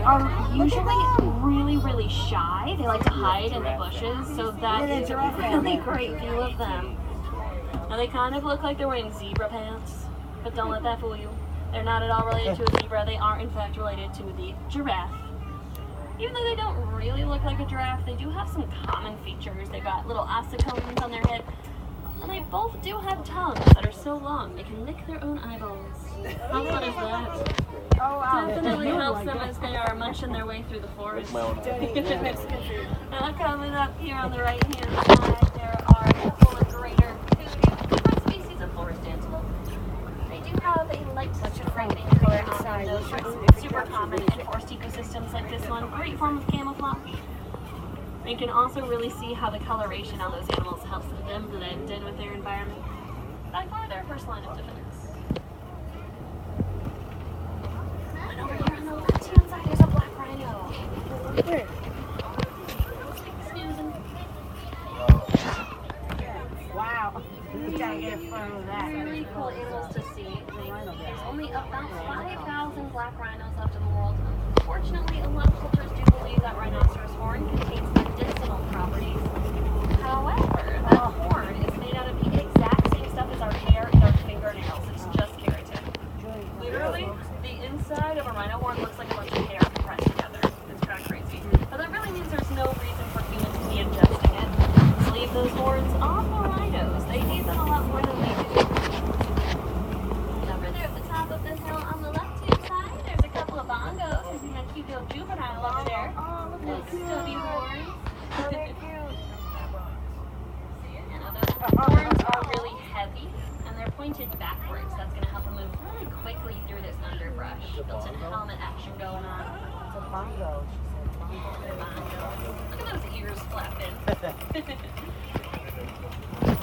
are usually really, really shy. They like to hide in the bushes, so that is a really great view of them. Now they kind of look like they're wearing zebra pants, but don't let that fool you. They're not at all related to a zebra. They are in fact related to the giraffe. Even though they don't really look like a giraffe, they do have some common features. They've got little ossicones on their head, and they both do have tongues that are so long they can lick their own eyeballs. How fun is that? Definitely helps them as they are munching their way through the forest. Now coming up here on the right hand side, there are a couple of greater different species of forest antelope. They do have a light striping color on those. Super common in forest ecosystems like this one. Great form of camouflage. You can also really see how the coloration on those animals helps them blend in with their environment. By far their first line of defense. And over here on the left-hand side, there's a black rhino. Where? Snoozing. Wow. We gotta get in front of that. Really cool animals to see. There's only about 5,000 black rhinos left in the world. Unfortunately, a lot of cultures do believe that rhinoceros horn contains medicinal properties. However, that horn is made out of the exact same stuff as our hair and our fingernails. It's just keratin. Literally, the inside of a rhino horn looks like a bunch of hair compressed together. It's kind of crazy. But that really means there's no reason for humans to be ingesting it. Just leave those horns off the rhinos. They need them a lot more than we do. Over there at the top of the hill on the left-hand side, there's a couple of bongos. There's even a cute little juvenile over there. Those stubby horns. Horns are really heavy, and they're pointed backwards. That's going to help them move really quickly through this underbrush. Built-in helmet action going on. It's a bongo. Look at those ears flapping. So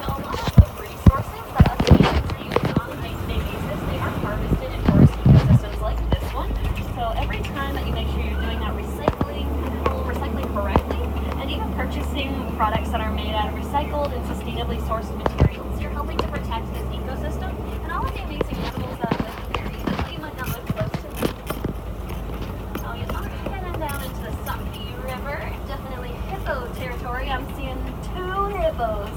a lot of the resources that us humans use on a day-to-day basis, they are harvested in forest ecosystems like this one. So every time that you make sure you're doing that recycling correctly, and even purchasing products that are made out of recycled and sustainably sourced materials, you're helping to protect this ecosystem and all of the amazing animals that live here, even though you might not live close to them. Oh, you're heading down into the Sumpy River. Definitely hippo territory. I'm seeing 2 hippos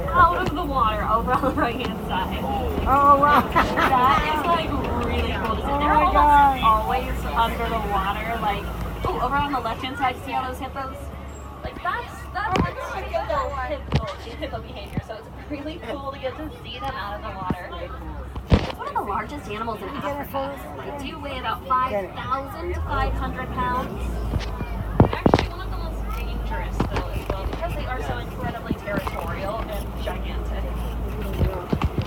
out of the water over on the right-hand side. Oh, wow. That is like really cool to see. They're always under the water, like, oh, over on the left-hand side, see all those hippos? Like, that's hippo behavior, so it's really cool to get to see them out of the water. It's one of the largest animals in Africa. They do weigh about 5,000 to 500 pounds. Actually, one of the most dangerous, though, as well, because they are so incredibly territorial and gigantic.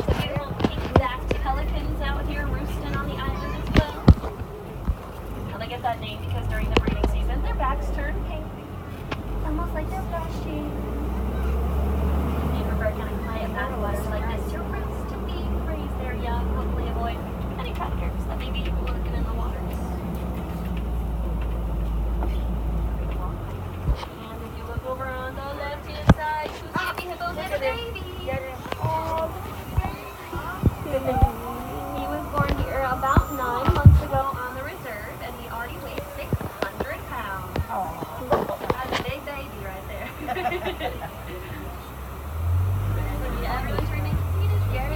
So we have pink-backed pelicans out here roosting on the island as well. Now, they get that name because during the breeding season, their backs turn pink. Almost like they're blushing. They prefer kind of quiet backwaters like this to rest and feed, raise their young, hopefully avoid any predators that may be lurking in the waters. And if you look over on the left-hand side, you see the hippos and a baby. Oh, he was born here about 9 months ago on the reserve, and he already weighs 600 pounds. That's a big baby right there. Everyone's remains seated here.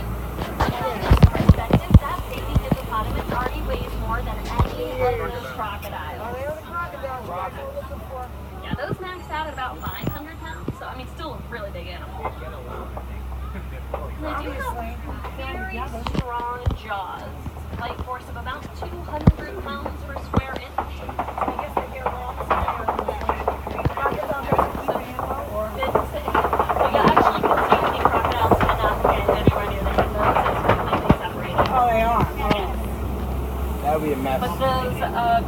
From this perspective, that baby hippopotamus already weighs more than any of those crocodiles. Yeah, those max out at about 500 pounds, so I mean, still a really big animal. They do have very strong jaws, light force of about 200 pounds per square inch. I guess they get along you actually can see the crocodiles cannot get anywhere near the hippos. It's completely separated. Oh, they are? Yes. That would be a mess. But those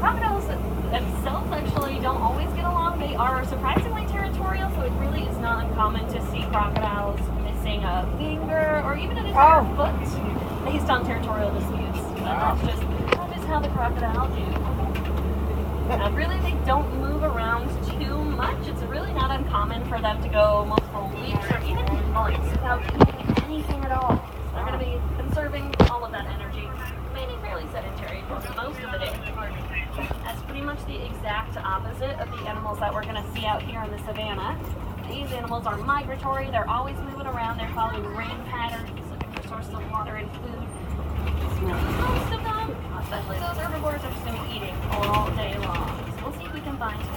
crocodiles themselves actually don't always get along. They are surprisingly territorial, so it really is not uncommon to see crocodiles missing a finger or even an entire foot based on territorial disputes. That is how the crocodile do. Really, they don't move around too much. It's really not uncommon for them to go multiple weeks or even months without eating anything at all. So they're going to be conserving all of that energy. remaining fairly sedentary for most of the day. That's pretty much the exact opposite of the animals that we're going to see out here in the savannah. These animals are migratory. They're always moving around. They're following rain patterns, looking for sources of water and food. Most of them, especially those herbivores, are just going to be eating all day long. So we'll see if we can find them.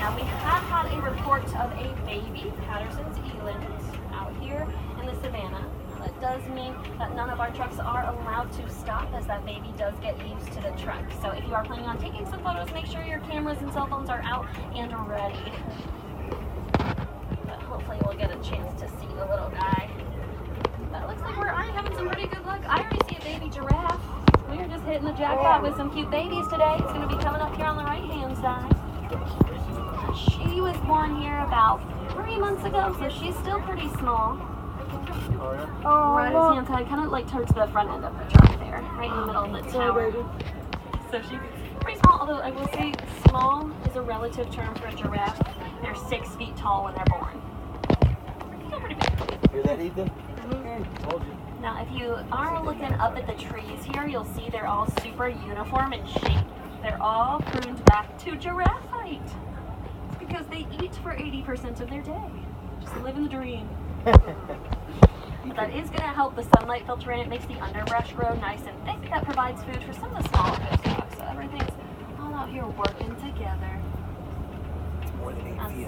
Now, we have had a report of a baby Patterson's eland out here in the savannah. Now, that does mean that none of our trucks are allowed to stop, as that baby does get used to the truck. So if you are planning on taking some photos, make sure your cameras and cell phones are out and ready. But hopefully we'll get a chance to see the little guy. But it looks like we're already having some pretty good luck. I already see a baby giraffe. We're just hitting the jackpot with some cute babies today. It's going to be coming up here on the right-hand side. She was born here about 3 months ago, so she's still pretty small. Right at his hand side, kind of like towards the front end of the truck there, right in the middle of the tower. So she's pretty small, although I will say small is a relative term for a giraffe. They're 6 feet tall when they're born. Still pretty big. Hear that, Ethan? Told you. Now, if you are looking up at the trees here, you'll see they're all super uniform in shape. They're all pruned back to giraffe height. It's because they eat for 80% of their day. Just living the dream. But that is going to help the sunlight filter in. It makes the underbrush grow nice and thick. That provides food for some of the smaller livestock. So everything's all out here working together.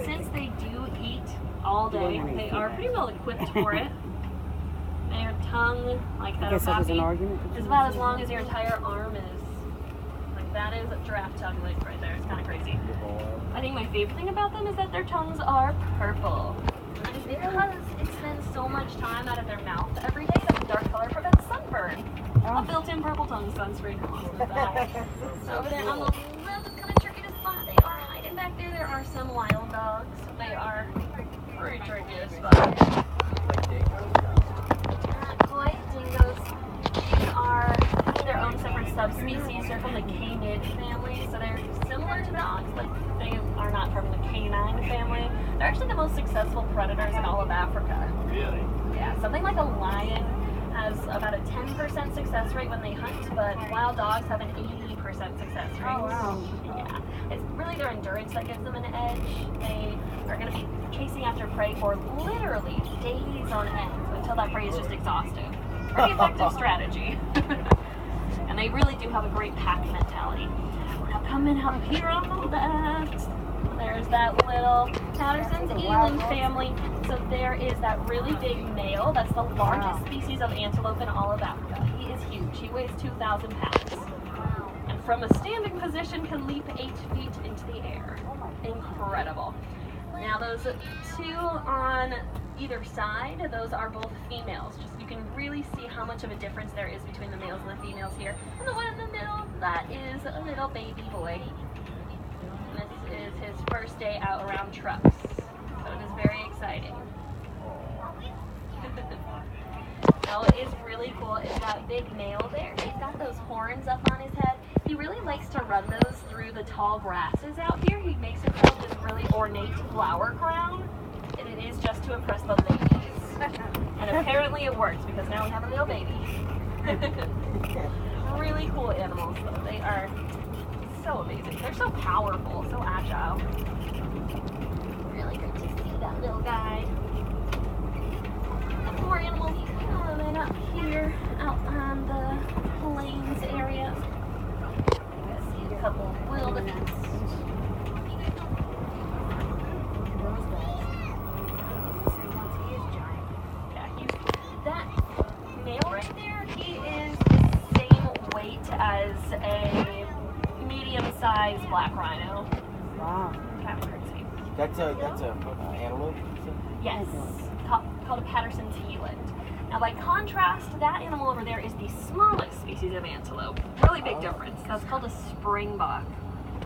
Since they do eat all day, they are pretty well equipped for it. Their tongue, like that of Poppy, is about as long as your entire arm is. Like that is a giraffe tongue length right there. It's kind of crazy. I think my favorite thing about them is that their tongues are purple. And it's because it spends so much time out of their mouth every day that the dark color prevents sunburn. A built-in purple tongue sunscreen. So over there on the left, it's kind of tricky to spot. They are hiding back there. There are some wild dogs. They are pretty tricky to spot. Dingoes are their own separate subspecies. They're from the canid family, so they're similar to dogs, but they are not from the canine family. They're actually the most successful predators in all of Africa. Really? Yeah, something like a lion has about a 10% success rate when they hunt, but wild dogs have an 80% success rate. Oh, wow. Yeah. It's really their endurance that gives them an edge. They are going to be chasing after prey for literally days on end until that prey is just exhausted. Pretty effective strategy. And they really do have a great pack mentality. Now coming up here on the left, there's that little Patterson's eland family. So there is that really big male. That's the largest species of antelope in all of Africa. He is huge. He weighs 2,000 pounds. And from a standing position can leap 8 feet into the air. Incredible. Now those two on either side, those are both females. Just you can really see how much of a difference there is between the males and the females here. And the one in the middle, that is a little baby boy. And this is his first day out around trucks. So it is very exciting. Now it is really cool is that big male there. He's got those horns up on his head. He really likes to run those through the tall grasses out here. He makes himself this really ornate flower crown. And it is just to impress the ladies. And apparently it works because now we have a little baby. Really cool animals though. They are so amazing. They're so powerful, so agile. Really great to see that little guy. And more animals coming up here out on the plains area. You guys see a couple of wildebeest. As a medium-sized black rhino. Wow. Kind of crazy. That's a antelope? Yes. Called a Patterson's eland. Now by contrast, that animal over there is the smallest species of antelope. Really big difference. That's called a springbok.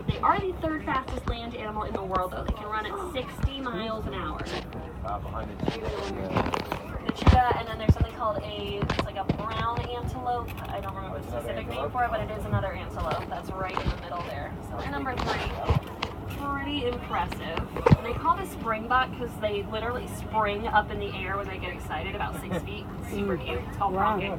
They are the 3rd fastest land animal in the world though. They can run at 60 miles an hour. Behind the cheetah. The cheetah, and then there's something called it's like a brown antelope. I don't remember the specific name for it, but it is another antelope that's right in the middle there. So number 3, pretty really impressive. They call this springbok because they literally spring up in the air when they get excited, about 6 feet. It's super cute. It's called rocking.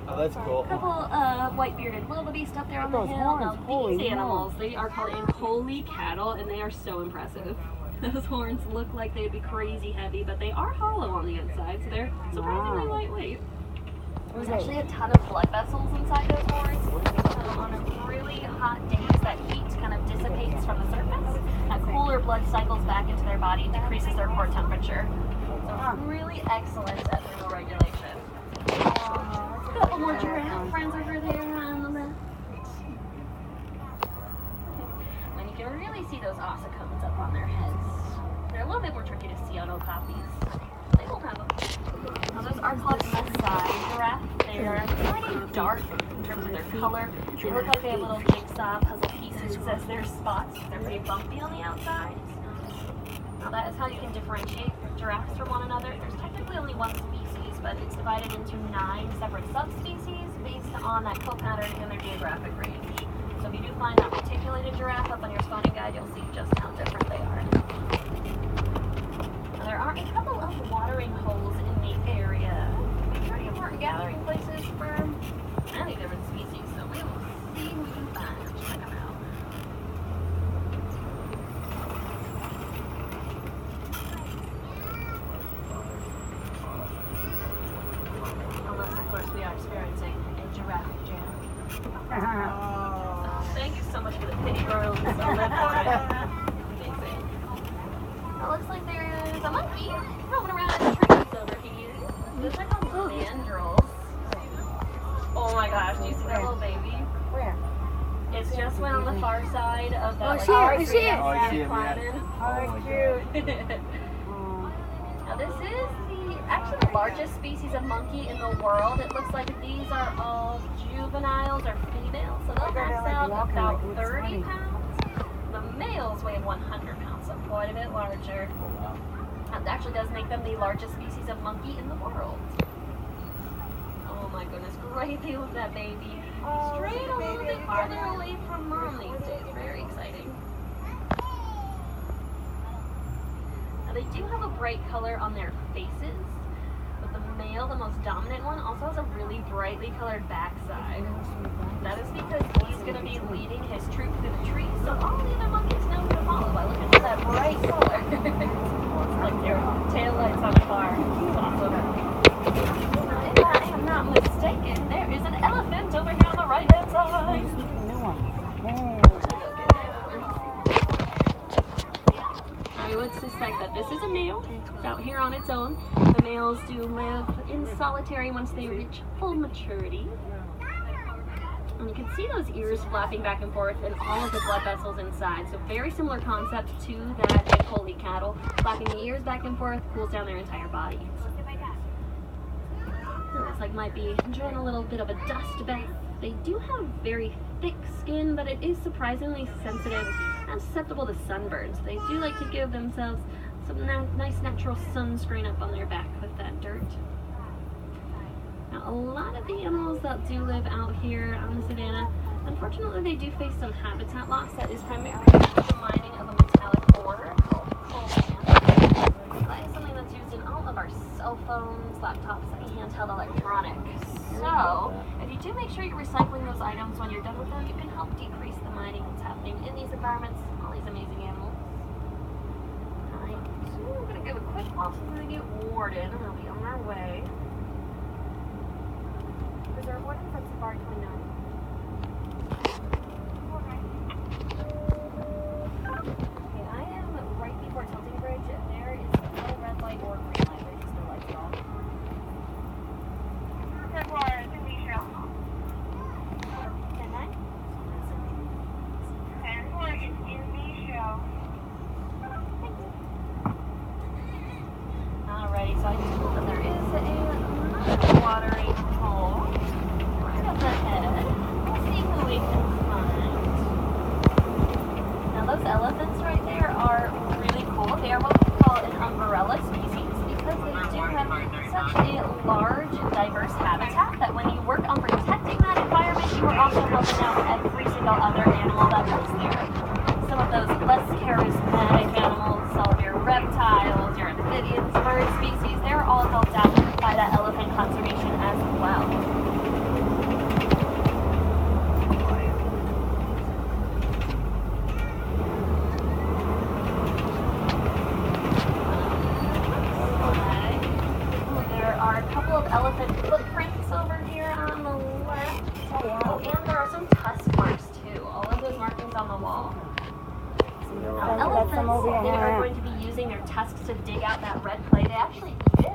Oh, that's cool. A couple of white-bearded wildebeest up there on the hill. Now, these animals, they are called holy cattle, and they are so impressive. Those horns look like they'd be crazy heavy, but they are hollow on the inside, so they're surprisingly lightweight. There's actually a ton of blood vessels inside those horns. On really hot days, that heat kind of dissipates from the surface. That cooler blood cycles back into their body and decreases their core temperature. So really excellent at thermoregulation. A couple more giraffe friends over there on the left. And you can really see those ossicones up on their heads. They're a little bit more tricky to see on okapis. They will have them. Now those are called Maasai giraffe. They're pretty dark in terms of their color. They look like they have little jigsaw puzzle pieces as their spots. They're pretty bumpy on the outside. Now that is how you can differentiate giraffes from one another. There's technically only one species, but it's divided into 9 separate subspecies based on that coat pattern and their geographic range. So if you do find that reticulated giraffe up on your spotting guide, you'll see just how different they are. Now, there are a couple of watering holes in the area. Pretty important gathering places for many different species, so we will see who we can find. Check them out. Unless, of course, we are experiencing a giraffe jam. Thank you so much for the pity rooms. I'll live for it. Amazing. It looks like there's a monkey roaming around in the trees over here. Those are called mandrills. Oh my gosh, do you see that little baby? Where? It's just went on the far side of that. Oh, shit, shit. Oh, I see him, yeah. Oh, cute. Now this is actually the largest species of monkey in the world. It looks like these are all juveniles or females, so they'll max out about 30 pounds. The males weigh 100 pounds, so quite a bit larger. That actually does make them the largest species of monkey in the world. Oh my goodness, great view of that baby. Straight a little bit farther away from mom these days. Very exciting. Now they do have a bright color on their faces, but the male, the most dominant one, also has a really brightly colored backside. That is because he's going to be leading his troop through the trees, so all the other monkeys know who to follow by looking for that bright color. It's like their tail lights on a car. It's awesome. If I am not mistaken, there is an elephant over here on the right-hand side. I would suspect that this is a male. It's out here on its own. The males do live in solitary once they reach full maturity. And you can see those ears flapping back and forth and all of the blood vessels inside. So very similar concept to that holy cattle. Flapping the ears back and forth cools down their entire body. It looks like might be enjoying a little bit of a dust bath. They do have very thick skin, but it is surprisingly sensitive and susceptible to sunburns. They do like to give themselves some nice natural sunscreen up on their back with that dirt. Now, a lot of the animals that do live out here on the savanna, unfortunately, they do face some habitat loss that is primarily due to the mining of a metallic ore called coal sand. That is something that's used in all of our cell phones, laptops, and handheld electronics. So, if you do make sure you're recycling those items when you're done with them, you can help decrease the mining that's happening in these environments, all these amazing animals. Alright, so we're going to give a quick walk so we're going to get warded, and we'll be on our way. Reserve warden from Safari 29. Okay, I am right before Tilting Bridge, and there is no red light or green light. There's just no lights at all. Alrighty, so I just told them there is a watering hole right up ahead. We'll see who we can find. Now those elephants right there are really cool. They are what we call an umbrella species because they do have such a large and diverse habitat that when you work on protecting that environment, you are also helping out every single other animal that lives there. Some of those less charismatic Now, elephants, they are going to be using their tusks to dig out that red clay. They actually eat it.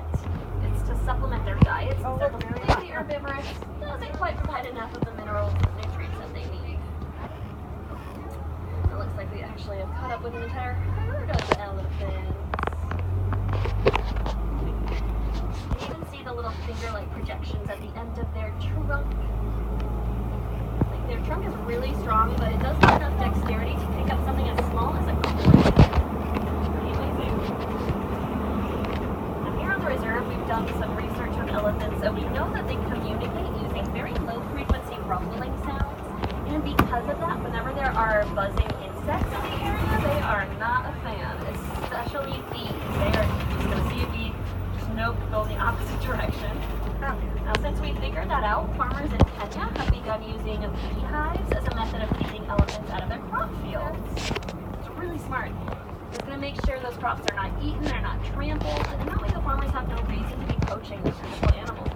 It's to supplement their diet since they're completely herbivorous. Doesn't quite provide enough of the minerals and nutrients that they need. It looks like we actually have caught up with an entire herd of elephants. You can see the little finger-like projections at the end of their trunk. Like their trunk is really strong, but it does have enough dexterity to pick up something as small as a coin. Pretty amazing. Now here on the reserve, we've done some research on elephants, and we know that they communicate using very low-frequency rumbling sounds. And because of that, whenever there are buzzing insects in the area, they are not a fan, especially bees. They are just going to see a bee, just nope, go in the opposite direction. Now, since we figured that out, farmers in Kenya have begun using beehives as a method of keeping elephants out of their crop fields. It's really smart. It's going to make sure those crops are not eaten, they're not trampled, and that way the farmers have no reason to be poaching those beautiful animals.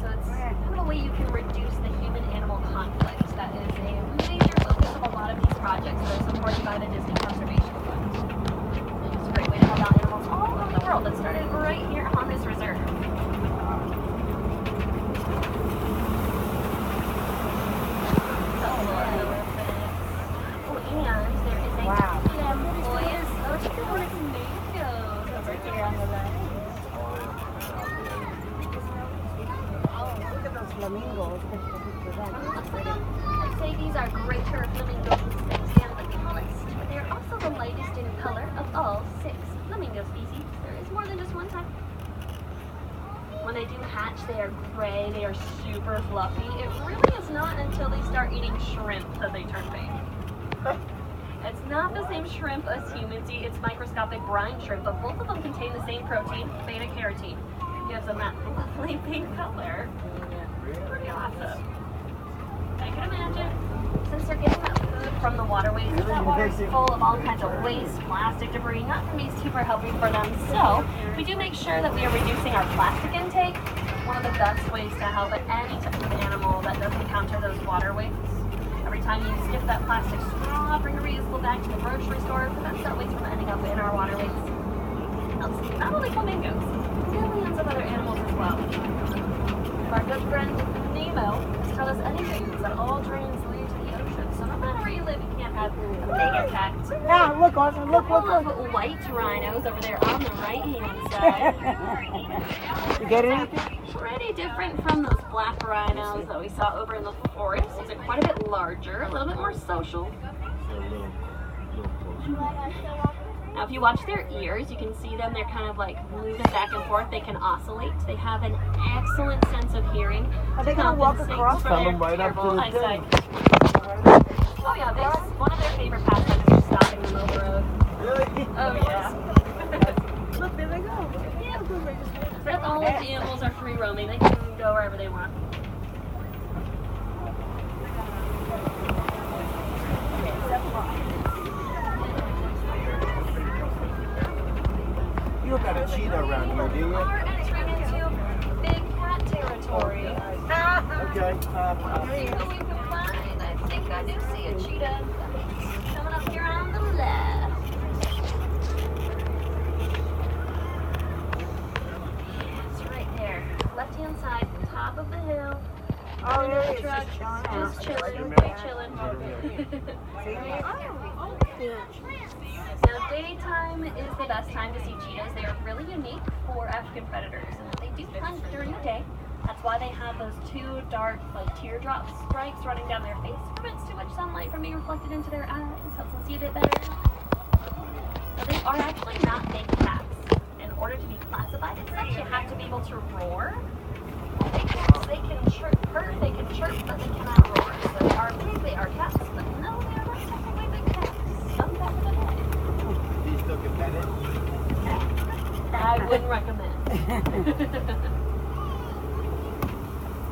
So it's kind of a way you can reduce the human-animal conflict. That is a major focus of a lot of these projects that are supported by the Disney Conservation Fund. It's a great way to help out animals all over the world that started right here on this reserve. Flamingos. I'd say these are greater flamingos than the tallest, but they are also the lightest in color of all 6 flamingo species. There is more than just one type. When they do hatch, they are gray, they are super fluffy. It really is not until they start eating shrimp that they turn pink. It's not the same shrimp as humans eat, it's microscopic brine shrimp, but both of them contain the same protein, beta-carotene. Gives them that lovely pink color. Pretty awesome. I can imagine, since they're getting that food from the waterways, that water is full of all kinds of waste, plastic debris, not going to be super healthy for them. So we do make sure that we are reducing our plastic intake. One of the best ways to help any type of animal that does encounter those waterways. Every time you skip that plastic straw, bring a reusable bag to the grocery store, prevents that waste from ending up in our waterways. Helps not only flamingos, millions of other animals as well. Our good friend Nemo has taught us anything, that all drains lead to the ocean. So no matter where you live, you can't have a big impact. Ah, look, Austin, look. Of white rhinos over there on the right-hand side. You get anything? Pretty different from those black rhinos that we saw over in the forest. These are quite a bit larger, a little bit more social. Now, if you watch their ears, you can see them. They're kind of like moving back and forth. They can oscillate. They have an excellent sense of hearing. Are they going to walk across? Come them right up to the eyesight. thing. Oh yeah, one of their favorite pastimes is stopping in the middle of the road. Really? Oh yeah. Look, there they go. Yeah. But all of the animals are free roaming. They can go wherever they want. You got a cheetah around here, do you? We're entering into big cat territory. Okay. See what we can find. I think I do see a cheetah coming up here on the left. It's right there. Left-hand side, top of the hill. Oh, there he is. Truck, Just chilling just chilling. Now, daytime is the best time to see cheetahs. They are really unique for African predators, and they do hunt during the day. That's why they have those 2 dark, like teardrop stripes running down their face. Prevents too much sunlight from being reflected into their eyes. Helps them see a bit better. So they are actually not big cats. In order to be classified as such, you have to be able to roar. They can chirp, they can chirp, but they cannot roar. So they are big, they are cats, but no, they are not technically big cats. Some back of the head. You still can pet it? I wouldn't recommend.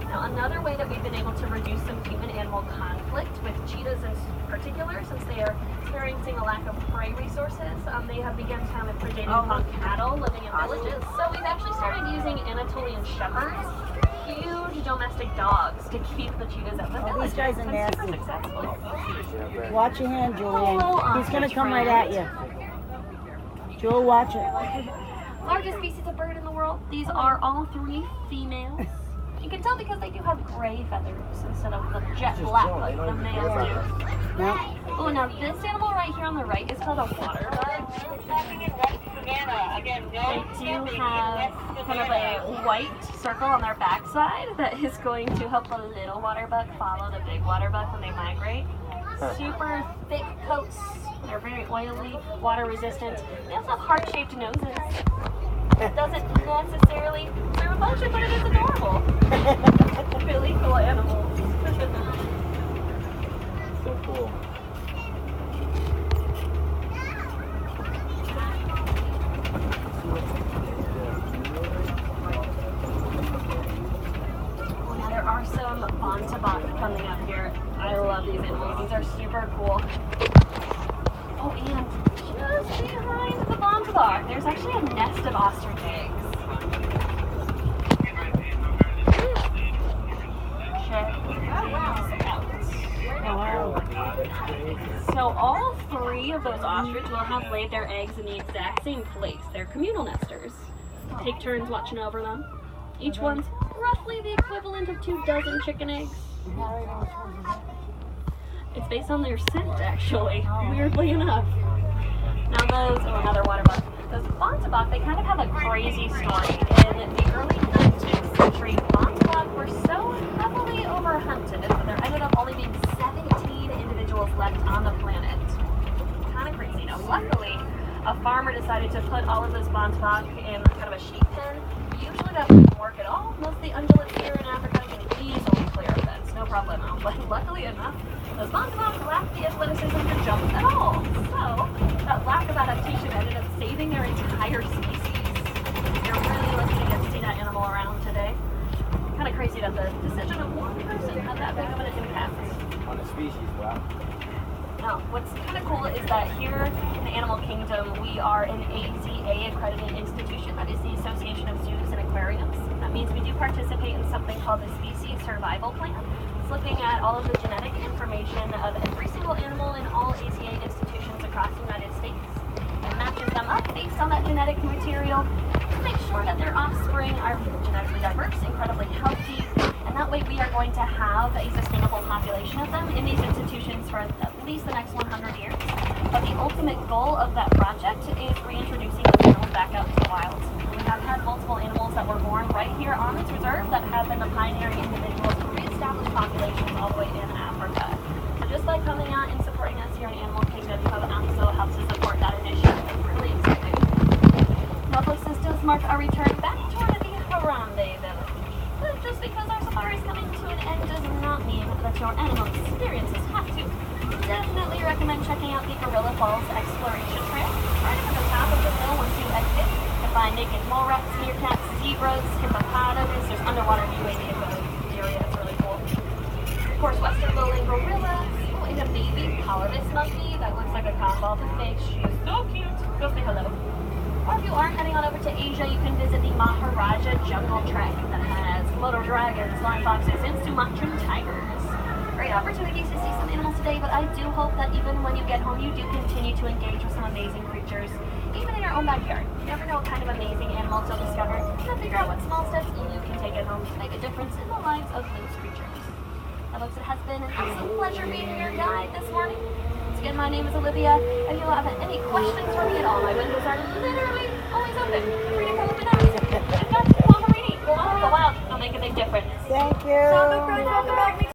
Now, another way that we've been able to reduce some human-animal conflict with cheetahs in particular, since they are experiencing a lack of prey resources, they have begun to have a predating upon cattle living in villages. So we've actually started using Anatolian shepherds, huge 20 domestic dogs to keep the cheetahs at the village. These guys are Super nasty. successful. Watch your hand, Julian. He's going to come right at you. Jewel, watch it. Largest species of bird in the world. These are all 3 females. You can tell because they do have gray feathers instead of the jet black like the males do. No? Oh, now this animal right here on the right is called a water bug. They do have kind of a white circle on their backside that is going to help the little water bug follow the big water bug when they migrate. Super thick coats. They're very oily, water resistant. They also have heart-shaped noses. It doesn't necessarily serve a function, but it is adorable. Really cool animals. So cool. Now there are some bontabak coming up here. I love these animals. These are super cool. Oh, and just behind the bontabak, there's actually a nest of ostrich eggs. Check these out. So all 3 of those ostrich will have laid their eggs in the exact same place. They're communal nesters. Take turns watching over them. Each one's roughly the equivalent of 2 dozen chicken eggs. It's based on their scent, actually, weirdly enough. Now another water bug. Those bontabak, they kind of have a crazy story. In the early 19th century, bontabak were so heavily overhunted that there ended up only being 17 individuals left on the planet. Kind of crazy. Now, luckily, a farmer decided to put all of those bontabak in kind of a sheep pen. Usually that wouldn't work at all. Most of the ungulates here in Africa can easily clear a fence, no problemo. But luckily enough, those bontabak lacked the athleticism to jump at all. So that lack of adaptation ended up saving their entire species. You're really lucky to get to see that animal around today. Kind of crazy that the decision of one person had that big of an impact. On the species, wow. Now, what's kind of cool is that here in the animal kingdom, we are an AZA accredited institution, that is the Association of Zoos and Aquariums. That means we do participate in something called the Species Survival Plan. It's looking at all of the genetic information of every single animal in all AZA institutions across the United States and matches them up based on that genetic material to make sure that their offspring are genetically diverse, incredibly healthy, and that way we are going to have a sustainable population of them in these institutions for at least the next 100 years. But the ultimate goal of that project is reintroducing those animals back out into the wild. We have had multiple animals that were born right here on this reserve that have been the pioneering individuals to reestablish populations all the way in Africa. So just by coming out and supporting us here in Animal Kingdom, you have also helps to support that initiative. It's really exciting. Now, folks, this does mark our return back toward the Harambe village. But just because our safari is coming to an end does not mean that your animal experiences have to. Definitely recommend checking out the Gorilla Falls Exploration Trail. Right up at the top of the hill once you exit, you'll find naked mole rats, meerkats, zebras, hippopotamus. There's underwater UAV area. It's really cool. Of course, western lowland gorillas. Oh, and a baby colorless monkey that looks like a cotton with figs. She's so cute. Go say hello. Or if you aren't heading on over to Asia, you can visit the Maharaja Jungle Trek that has Komodo dragons, lion foxes, and Sumatran tigers. Great opportunities to see some animals today, but I do hope that even when you get home, you do continue to engage with some amazing creatures, even in your own backyard. You never know what kind of amazing animals you'll discover, so figure out what small steps you can take at home to make a difference in the lives of those creatures. Now, folks, it has been an absolute pleasure being your guide this morning. Once again, my name is Olivia. If you have any questions for me at all, my windows are literally always open. Feel free to come up and ask. If not, go on, go out. It'll make a big difference. Thank you. So, my friends, welcome back.